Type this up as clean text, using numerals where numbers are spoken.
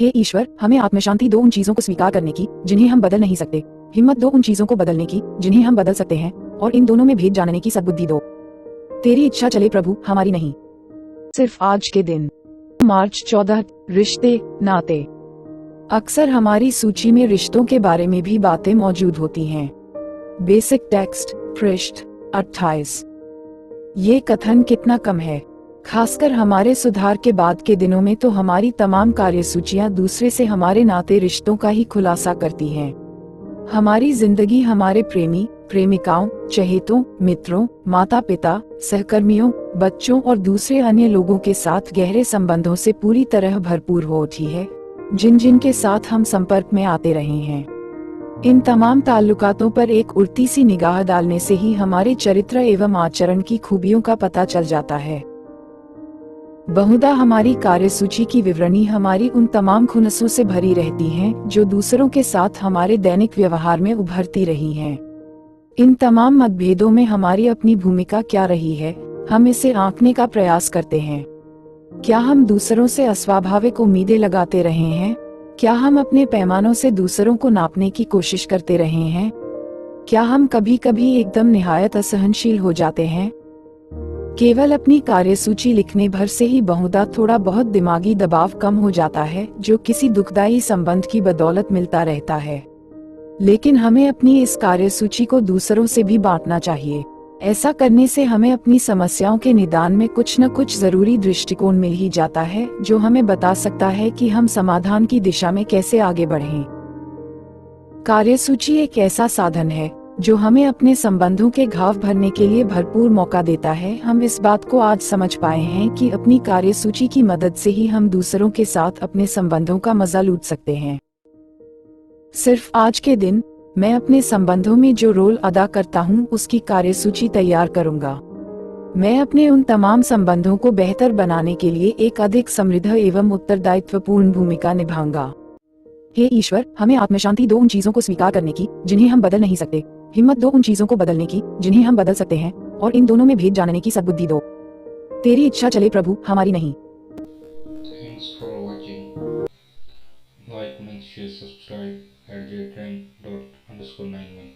हे ईश्वर, हमें आत्मशांति दो उन चीजों को स्वीकार करने की जिन्हें हम बदल नहीं सकते, हिम्मत दो उन चीजों को बदलने की जिन्हें हम बदल सकते हैं, और इन दोनों में भेद जानने की सद्बुद्धि दो। तेरी इच्छा चले प्रभु, हमारी नहीं। सिर्फ आज के दिन। मार्च 14। रिश्ते, नाते। अक्सर हमारी सूची में रिश्तों के बारे में भी बातें मौजूद होती हैं। बेसिक टेक्स्ट, पृष्ठ 28। ये कथन कितना कम है, खासकर हमारे सुधार के बाद के दिनों में तो हमारी तमाम कार्यसूचियां दूसरे से हमारे नाते रिश्तों का ही खुलासा करती हैं। हमारी जिंदगी हमारे प्रेमी, प्रेमिकाओं, चहेतों, मित्रों, माता पिता, सहकर्मियों, बच्चों और दूसरे अन्य लोगों के साथ गहरे संबंधों से पूरी तरह भरपूर हो उठी है, जिन जिन के साथ हम संपर्क में आते रहे हैं। इन तमाम ताल्लुकातों पर एक उड़ती सी निगाह डालने से ही हमारे चरित्र एवं आचरण की खूबियों का पता चल जाता है। बहुधा हमारी कार्यसूची की विवरणी हमारी उन तमाम खुनसों से भरी रहती हैं जो दूसरों के साथ हमारे दैनिक व्यवहार में उभरती रही हैं। इन तमाम मतभेदों में हमारी अपनी भूमिका क्या रही है, हम इसे आंकने का प्रयास करते हैं। क्या हम दूसरों से अस्वाभाविक उम्मीदें लगाते रहे हैं? क्या हम अपने पैमानों से दूसरों को नापने की कोशिश करते रहे हैं? क्या हम कभी कभी एकदम निहायत असहनशील हो जाते हैं? केवल अपनी कार्यसूची लिखने भर से ही बहुधा थोड़ा बहुत दिमागी दबाव कम हो जाता है, जो किसी दुखदायी संबंध की बदौलत मिलता रहता है। लेकिन हमें अपनी इस कार्यसूची को दूसरों से भी बांटना चाहिए। ऐसा करने से हमें अपनी समस्याओं के निदान में कुछ न कुछ जरूरी दृष्टिकोण मिल ही जाता है, जो हमें बता सकता है कि हम समाधान की दिशा में कैसे आगे बढ़ें। कार्यसूची एक ऐसा साधन है जो हमें अपने संबंधों के घाव भरने के लिए भरपूर मौका देता है। हम इस बात को आज समझ पाए हैं कि अपनी कार्यसूची की मदद से ही हम दूसरों के साथ अपने संबंधों का मजा लूट सकते हैं। सिर्फ आज के दिन मैं अपने संबंधों में जो रोल अदा करता हूँ उसकी कार्यसूची तैयार करूंगा। मैं अपने उन तमाम संबंधों को बेहतर बनाने के लिए एक अधिक समृद्ध एवं उत्तरदायित्वपूर्ण भूमिका निभाऊंगा। हे ईश्वर, हमें आत्मशांति दो उन चीजों को स्वीकार करने की जिन्हें हम बदल नहीं सकते, हिम्मत दो उन चीजों को बदलने की जिन्हें हम बदल सकते हैं, और इन दोनों में भेद जानने की सद्बुद्धि दो। तेरी इच्छा चले प्रभु, हमारी नहीं। Thanks for watching. Like, make sure, subscribe at j train dot underscore 91.